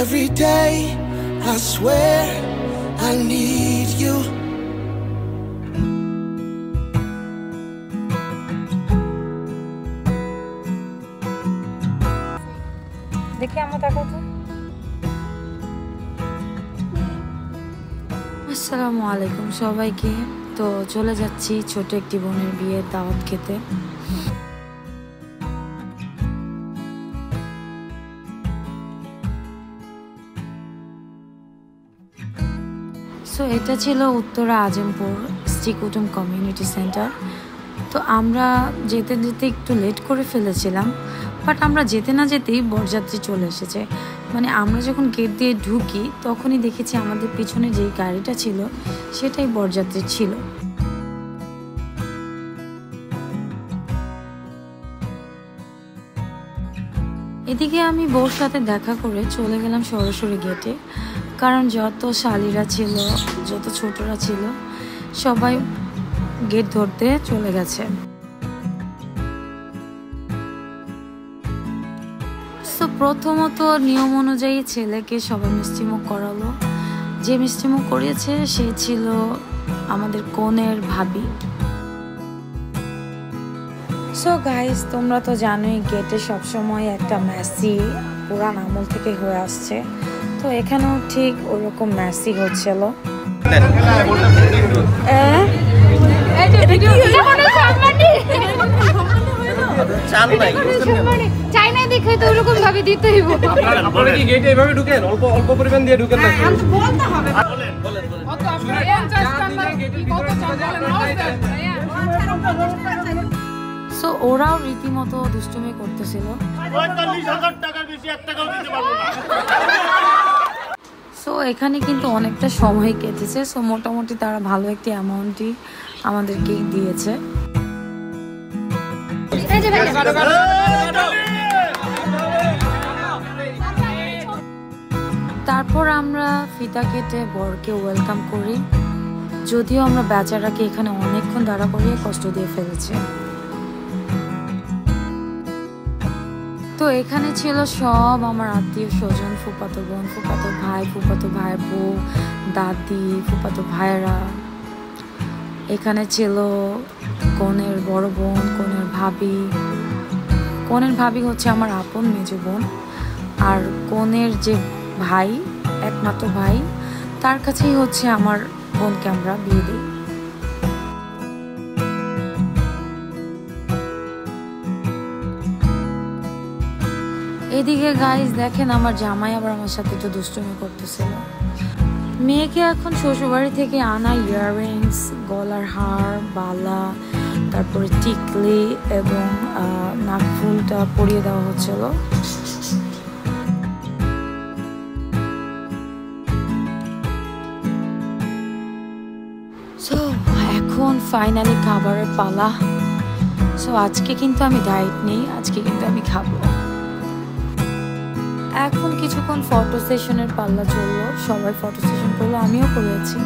Every day I swear I need you. দেখি আমরা দেখো তো। আসসালামু আলাইকুম সবাইকে। তো চলে যাচ্ছি ছোট একটি বোনের বিয়ের দাওয়াত খেতে। সো এটা ছিল উত্তরা আজমপুর শ্রীকুটুম কমিউনিটি সেন্টার। তো আমরা যেতে যেতে একটু লেট করে ফেলেছিলাম, বাট আমরা যেতে না যেতেই বরযাত্রী চলে এসেছে। মানে আমরা যখন গেট দিয়ে ঢুকি তখনই দেখেছি আমাদের পিছনে যেই গাড়িটা ছিল সেটাই বরযাত্রী ছিল। এদিকে আমি বউর সাথে দেখা করে চলে গেলাম সরাসরি গেটে, কারণ যত শালীরা ছিল, যত ছোটরা ছিল, সবাই গেট ধরতে চলে গেছে। তো প্রথমত নিয়ম অনুযায়ী ছেলেকে সবাই মিষ্টিমুখ করালো। যে মিষ্টিমুখ করিয়েছে সে ছিল আমাদের কনের ভাবি। সো গাইস, তোমরা তো জানোই গেটে সবসময় একটা মেসি পুরান আমল থেকে হয়ে আসছে। তো এখানেও ঠিক ওরকম মেসি হচ্ছিল। চাইনা দেখে তো ওরকম ভাবে দিতে হইব। আপনারা কি গেটে এভাবে ঢুকেন? অল্প অল্প পরিমাণ দিয়ে ঢুকেন নাকি? আমি তো বলতে হবে। বলেন বলেন বলেন। কত আপনারা 50 টাকা গেটের ভিতরে সো ওরাও রীতিমতো দুষ্টুমি করতেছিল। ৪৫,০০০ টাকার বেশি ১ টাকাও দিতে পারবো না। সো এখানে কিন্তু অনেকটা সময় কেটেছে। সো মোটামুটি তারা ভালো একটি অ্যামাউন্টই আমাদেরকে দিয়েছে। তারপর আমরা ফিতা কেটে বরকে ওয়েলকাম করি, যদিও আমরা বেচারাকে এখানে অনেকক্ষণ দাঁড়া করিয়ে কষ্ট দিয়ে ফেলেছি। তো এখানে ছিল সব আমার আত্মীয় স্বজন, ফুফাতো বোন, ফুফাতো ভাই, ফুফাতো ভাইয়ের বউ, দাদি, ফুফাতো ভাইয়েরা। এখানে ছিল কনের বড় বোন, কনের ভাবি। কনের ভাবি হচ্ছে আমার আপন মেজো বোন, আর কনের যে ভাই, একমাত্র ভাই, তার কাছেই হচ্ছে আমার বোনকে আমরা বিয়ে দিই। এদিকে গাইস দেখেন, আমার জামাই আবার আমার সাথে একটু দুষ্টুমি করতেছিল। মেয়েকে এখন শ্বশুরবাড়ি থেকে আনা ইয়াররিংস, গলার হার, বালা, তারপরে টিকলি এবং নাকফুলটা পরিয়ে দেওয়া হচ্ছিল। সো এখন ফাইনালি খাবারের পালা। সো আজকে কিন্তু আমি ডায়েট নেই, আজকে কিন্তু আমি খাবো। এখন কিছুক্ষণ ফটো সেশনের পাল্লা চললো, সবাই ফটো সেশন করলো, আমিও করেছি।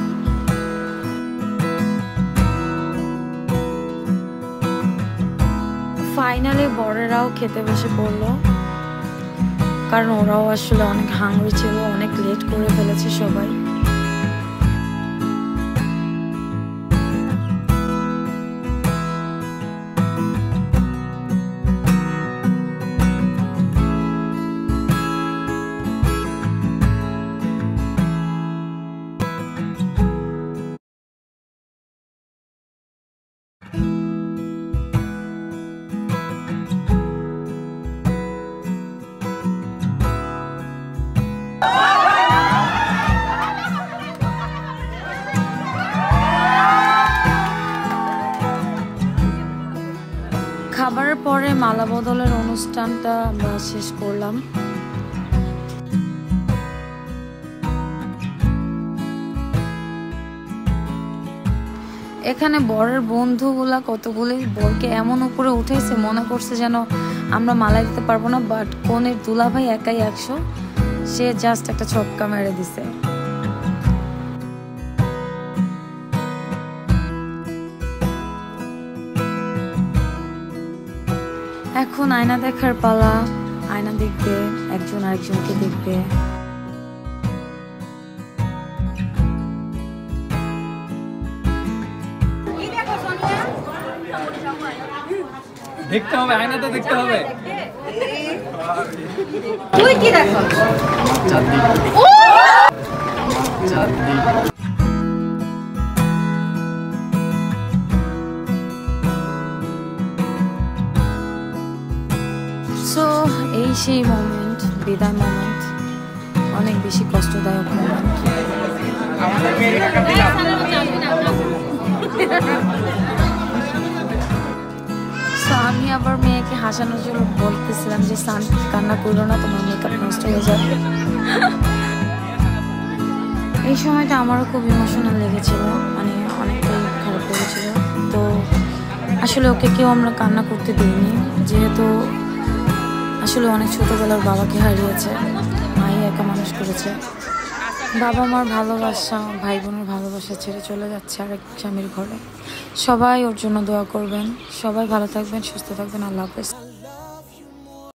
ফাইনালি বরেরাও খেতে বসে পড়লো, কারণ ওরাও আসলে অনেক হাংরি ছিল, অনেক লেট করে ফেলেছে সবাই। খাবারের পরে মালা বদলের অনুষ্ঠানটা আমরা শেষ করলাম। এখানে বরের বন্ধুগুলা কতগুলি বরকে এমন উপরে উঠেছে, মনে করছে যেন আমরা মালা দিতে পারবো না, বাট কনের দুলাভাই একাই 100, সে জাস্ট একটা ছক্কা মেরে দিছে। এখন আয়না দেখার পালা, আয়না দেখবে, একজন আরেকজনকে দেখবে। দেখতে হবে, আয়নাতে দেখতে হবে। তুই কি দেখো? সো এই সেই মোমেন্ট, বিদায় মোমেন্ট, অনেক বেশি কষ্টদায়ক মোমেন্ট। আমি আবার মেয়েকে হাসানোর জন্য বলতেছিলাম যে সান কান্না করলো না, তোমার মেকআপ নষ্ট হয়ে যাবে। এই সময়টা আমারও খুব ইমোশনাল লেগেছিল, মানে অনেকটাই খারাপ লেগেছিল। তো আসলে ওকে কেউ আমরা কান্না করতে দিইনি, যেহেতু আসলে অনেক ছোটোবেলার বাবাকে হারিয়েছে, মাই একা মানুষ করেছে। বাবা মার ভালোবাসা, ভাই বোনের ভালোবাসা ছেড়ে চলে যাচ্ছে আরেক স্বামীর ঘরে। সবাই ওর জন্য দোয়া করবেন, সবাই ভালো থাকবেন, সুস্থ থাকবেন। আল্লাহ হাফেজ।